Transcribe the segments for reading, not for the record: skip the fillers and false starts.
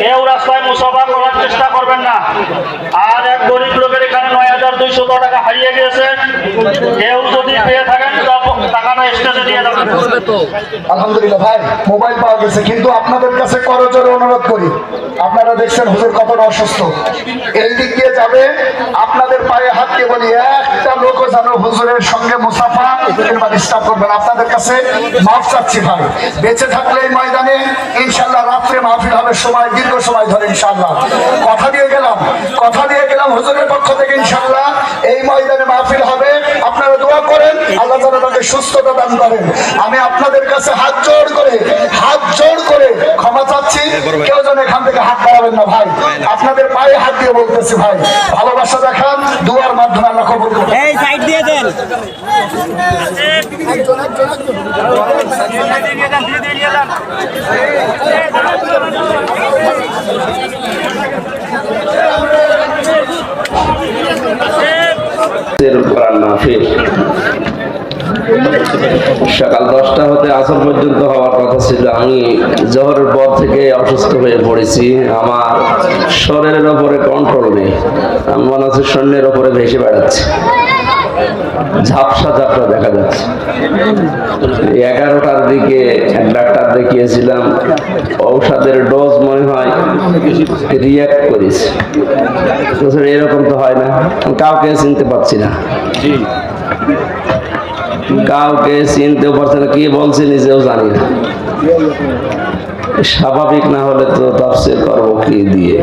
কেউ রাস্তায় মুসাফা করার চেষ্টা করবেন না। আর এক গরিব লোকের এখানে ৯,২০০ টাকা হারিয়ে গিয়েছে। কেউ যদি পেয়ে থাকেন টাকাটা স্টেজে দিয়ে দেবেন। আলহামদুলিল্লাহ ভাই, মোবাইল পাওয়া গেছে, কিন্তু আপনাদের কাছে করজোরে অনুরোধ করি, আপনারা দেখছেন হুজুর কতটা অসুস্থ, এই দিক দিয়ে যাবে, আপনাদের পায়ে হাত দিয়ে বলি একটা লোকও যেন হুজুরের সঙ্গে মুসাফা এবার ডিস্টার্ব করবেন। আপনাদের কাছে মাফ চাচ্ছি ভাই, বেঁচে থাকলে এই ময়দানে ইনশাল্লাহ রাত্রে মাহফিল হবে, সময় দীর্ঘ সময় ধরে ইনশাল্লাহ। কথা দিয়ে গেলাম হুজুরের পক্ষ থেকে ইনশাল্লাহ এই ময়দানে মাহফিল হবে। আপনারা দোয়া করেন আল্লাহ যেন তাকে সুস্থতা দান করেন। আমি আপনাদের কাছে হাত জোড় করে ক্ষমা চাচ্ছি, কেউ যেন এখান থেকে হাত বাড়াবেন না ভাই, আপনাদের পায়ে হাত দিয়ে বলতেছি ভাই, ভালোবাসা দেখান, দুয়ার মাধ্যমে আল্লাহ কবুল করুন। এই সাইড দিয়ে দেন। সকাল 10টা হতে আসর পর্যন্ত হওয়ার কথা ছিল। আমি জোহরের পর থেকে অসুস্থ হয়ে পড়েছি, আমার শরীরের ওপরে কন্ট্রোল নেই, আমি মনে হচ্ছে শরীরের ওপরে ভেসে বেড়াচ্ছি, ঝাপসা দেখা যাচ্ছে। 11টার দিকে ডাক্তার দেখিয়েছিলাম, ঔষধের ডোজ মনে হয় রিয়াক্ট করেছে। এরকম তো হয় না, কাউকে চিনতে পারছি না, কাউকে চিনতেও পারছে না, কি বলছে নিজেও জানি না। স্বাভাবিক না হলে তো তাফসীর করবো কি দিয়ে?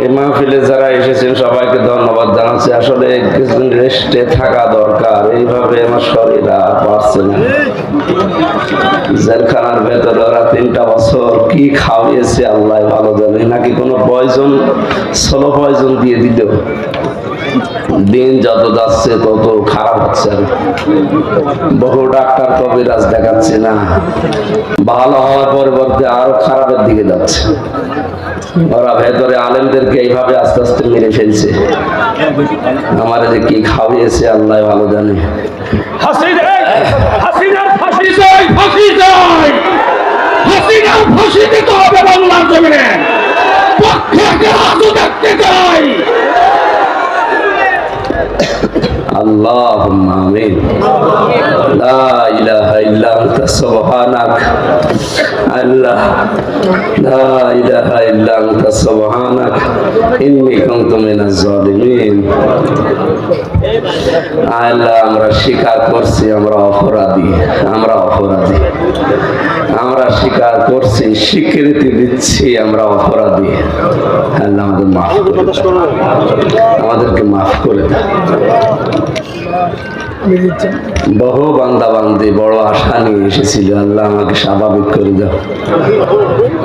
এই মাহফিলে যারা এসেছেন সবাইকে ধন্যবাদ জানাচ্ছি। আসলে কিছুদিন রেস্টে থাকা দরকার, এইভাবে আমার শরীর আর পারছে না। জেলখানার ভেতরে ওরা 3টা বছর কি খাওয়িয়েছে আল্লাহ ভালো জানে, নাকি কোনো স্লো পয়জন দিয়ে দিল। দিন যত যাচ্ছে তত খারাপ হচ্ছে, বহু ডাক্তার কবিরাজ দেখাচ্ছে না, ভালো হওয়ার পরিবর্তে আরো খারাপের দিকে যাচ্ছে। ওরা ভেতরে আলেমদেরকে এইভাবে আস্তে আস্তে মেরে ফেলছে। আমার যে কি খাওয়িয়েছে আল্লাহ ভালো জানে। ফাঁসি দিতে হবে বাংলার জমিনে, পক্ষে দেখতে চাই। আল্লাহুম্মা আমিন। লা ইলাহা ইল্লা আনতা সুবহানাক। আল্লাহ, লা ইলাহা ইল্লা আনতা সুবহানাক ইন্নী কুনতু মিনাজ জালিমিন। আল্লাহ, আমরা স্বীকার করছি আমরা অপরাধী, আমরা স্বীকার করছি, স্বীকৃতি দিচ্ছি আমরা অপরাধী। আল্লাহ আমাদেরকে মাফ করে দাও। বহু বান্দা বান্দি বড় আশা নিয়ে এসেছিল, আল্লাহ আমাকে স্বাভাবিক করে দাও।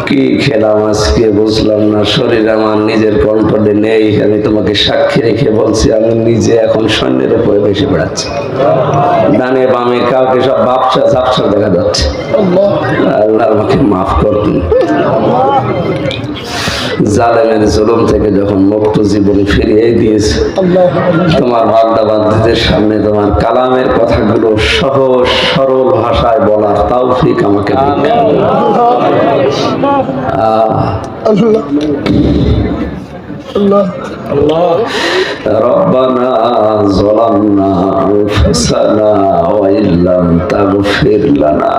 কি খেলাম আজকে বুঝলাম না, শরীর আমার নিজের কন্ট্রোলে নেই। আমি তোমাকে সাক্ষী রেখে বলছি, আমি নিজে এখন সৈন্যের উপরে বেশি বেড়াচ্ছি, ডানে বামে কাউকে সব ঝাপসা দেখা যাচ্ছে। আল্লাহ আমাকে মাফ করুন। জালেমের জুলুম থেকে যখন মুক্ত জীবনে ফিরিয়ে দিয়েছে, তোমার বান্দাবান্দিদের সামনে তোমার কালামের কথাগুলো সহজ সরল ভাষায় বলার তৌফিক আমাকে দিন। ربنا ظلمنا أنفسنا وإن لم تغفر لنا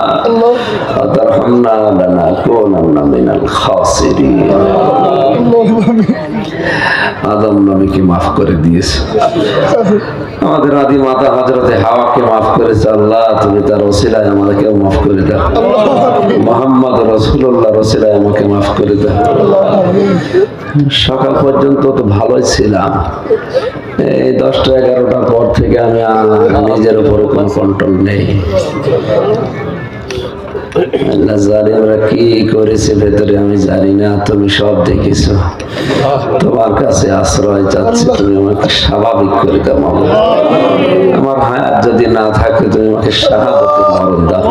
وترحمنا لنكونن من الخاسرين। আদম নবীকে মাফ করে দিয়েছে, আমাদের আদি মাতা হযরতে হাওয়াকে মাফ করেছে। আল্লাহ, তুমি তার ওসিলায় আমাদেরকেও মাফ করে দাও। মুহাম্মদ রাসূলুল্লাহর ওসিলায় আমাকে মাফ করে দাও। সকাল পর্যন্ত তো ভালোই ছিলাম, এই 10টা 11টার পর থেকে আমি নিজের উপরে কোনো কন্ট্রোল নেই। আল্লাহ, জালিমরা কি করেছে ভেতরে আমি জানি না, তুমি সব দেখিছো। তোমার কাছে আশ্রয় চাচ্ছি, তুমি আমাকে স্বাভাবিক করে দাও। আমার হায়াত যদি না থাকে তুমি আমাকে শাহাদাতের মরণ দাও।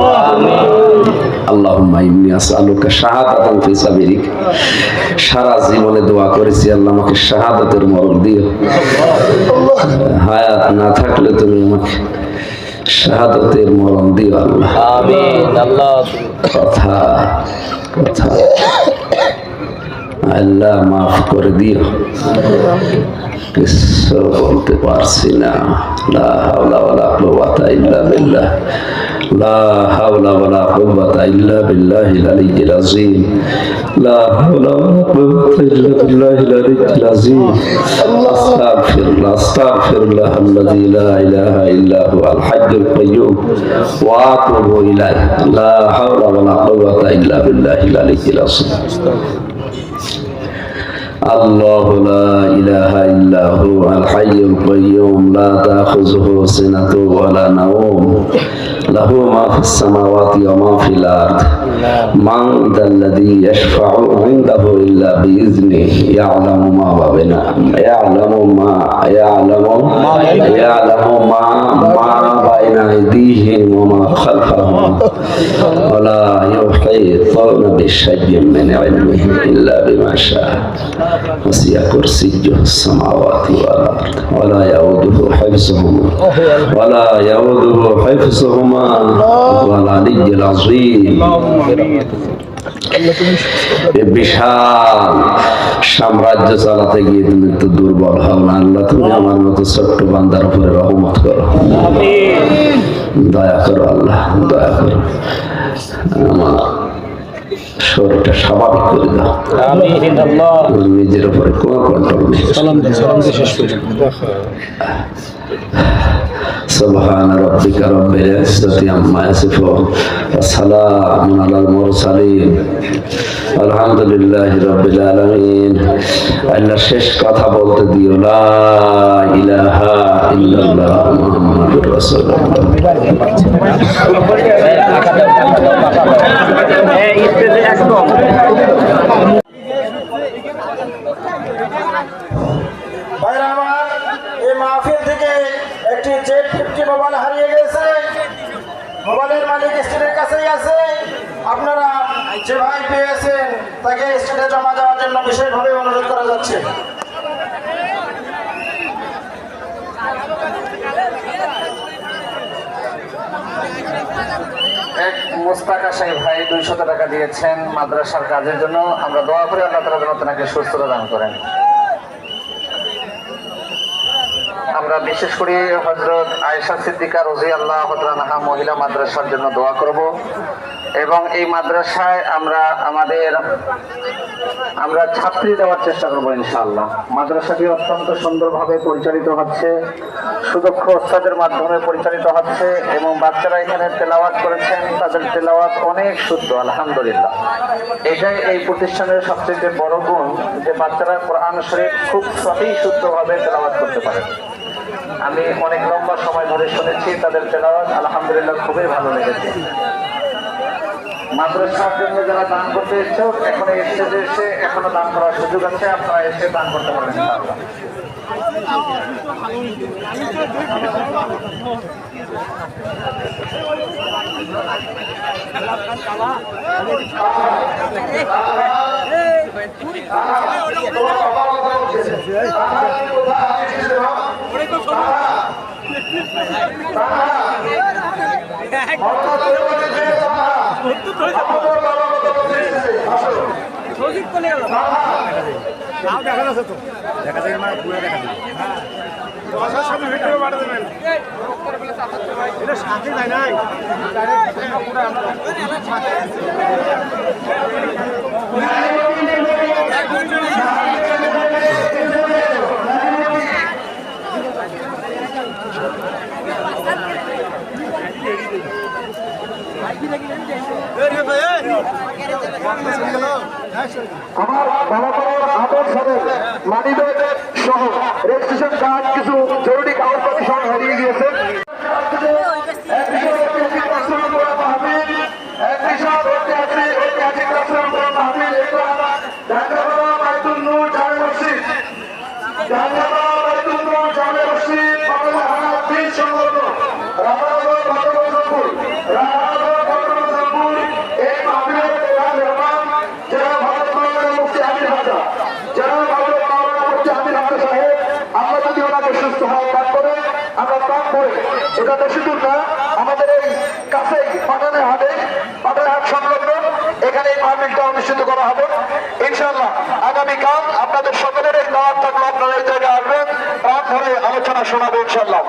আল্লাহুম্মা ইন্নী আসআলুকা শাহাদাতান ফি সাবিলিক। সারা জীবনে দোয়া করেছি, আল্লাহ আমাকে শাহাদাতের মরণ দিও। হায়াত না থাকলে তুমি আমাকে শাহাদতের মরণ দিও আল্লাহ। কথা কথা আল্লাহ মাফ করে দিও, কিছু বলতে পারছি না। লা হাওলা ওয়ালা কুওয়াতা ইল্লা বিল্লাহ, লা হাওলা ওয়ালা কুওয়াতা ইল্লা বিল্লাহিল আলিয়্যিল আযীম, লা হাওলা ওয়ালা কুওয়াতা ইল্লা বিল্লাহিল আলিয়্যিল আযীম। আস্তাগফিরুল্লাহ আস্তাগফিরুল্লাহ আল্লাযী লা ইলাহা ইল্লা হুয়াল হাইয়্যুল কাইয়্যুম ওয়া আতুবু ইলাইহি, লা হাওলা ওয়ালা কুওয়াতা ইল্লা বিল্লাহিল আলিয়্যিল আযীম। الله لا إله إلا هو الحي القيوم لا تأخذه سنة ولا نوم له ما في السماوات وما في الأرض من ذا الذي يشفع عنده إلا بإذنه يعلم ما بين أيديهم وما خلفهم ولا يحيطون بشيء من علمه إلا بما شاء وسع كرسيه السماوات والأرض ولا يؤوده حفظهما وهو العلي العظيم। বিশাল সাম্রাজ্য চালাতে গিয়ে তুমি তো দুর্বল হও না আল্লাহ, তুমি আমার মতো ছোট্ট বান্দার উপরে রহমত করো, দয়া করো আল্লাহ, দয়া করো, আমার শরীরটা স্বাভাবিক করে দাও। নিজের উপরে কোনো কন্ট্রোল নেই। سبحان ربك رب العزة عما يصفون وسلام على المرسلين الحمد لله رب العالمين। আল্লাহ শেষ কথা বলতে দিও, লা ইলাহা ইল্লাল্লাহ মুহাম্মাদুর রাসূলুল্লাহ। ভাইরা আমার, এই মাহফিল থেকে একটি Z50 মোবাইল হারিয়ে গেছে। মোবাইলের মালিক স্টেটের কাছেই আছে। আপনারা যে ভাই পেয়েছেন তাকে স্টেটে জমা দেওয়ার জন্য বিশেষভাবে অনুরোধ করা যাচ্ছে। এক মোস্তাকা সাহেব ভাই 200 টাকা দিয়েছেন মাদ্রাসার কাজের জন্য। আমরা দোয়া করি আল্লাহ তাআলা যেন তাকে সুস্থতা দান করেন। আমরা বিশেষ করে হযরত আয়েশা সিদ্দিকা রাদিয়াল্লাহু তাআলা আনহা মহিলা মাদ্রাসার জন্য দোয়া করব এবং এই মাদ্রাসায় আমরা ছাত্রী দেওয়ার চেষ্টা করব ইনশাআল্লাহ। মাদ্রাসাটি অত্যন্ত সুন্দরভাবে পরিচালিত হচ্ছে, সুদক্ষ ওস্তাদের মাধ্যমে পরিচালিত হচ্ছে এবং বাচ্চারা এখানে তেলাওয়াত করেছেন, তাদের তেলাওয়াত অনেক শুদ্ধ আলহামদুলিল্লাহ। এটাই এই প্রতিষ্ঠানের সবচেয়ে বড় গুণ যে বাচ্চারা কোরআন শরীফ খুব সহি শুদ্ধভাবে তেলাওয়াত করতে পারে। আমি অনেক লম্বা সময় ধরে শুনেছি তাদের তেলাওয়াত, আলহামদুলিল্লাহ খুবই ভালো লেগেছে। মাদ্রাসার জন্য যারা দান করতে ইচ্ছুক এখন এই স্টেজে এসে এখনো দান করার সুযোগ আছে, আপনারা এসে দান করতে পারেন ইনশাআল্লাহ। দেখা যাচ্ছে তো, দেখা যায় মানে পুরো দেখা যায়। দশার সামনে ভিডিও পাঠা দেবেন, এটা সাথে যায় নাই আমার বাবাপাড়ার আদর সাহেব মানিব্যাগ সহ রেজিস্ট্রেশন কার্ড কিছু জরুরি কাগজপত্র সহ হারিয়ে গিয়েছে। আমরা যদি ওনাকে সুস্থ হওয়া কাজ করে আমরা কাজ করে এটা বেশি দূর না। প্রতিষ্ঠিত করা হবে ইনশাআল্লাহ। আগামীকাল আপনাদের সকলের এই দাওয়াত থাকলে আপনারা এই জায়গায় আসবেন, রাত ধরে আলোচনা শোনাবো ইনশাআল্লাহ।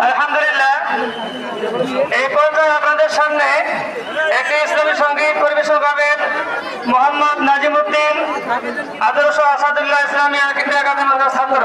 আলহামদুলিল্লাহ, এই পর্যায়ে আপনাদের সামনে একটি ইসলামী সঙ্গীত পরিবেশন করবেন মোহাম্মদ নাজিমউদ্দিন, আদর্শ আসাদুল্লাহ ইসলামী কিন্ডারগার্টেন ছাত্র।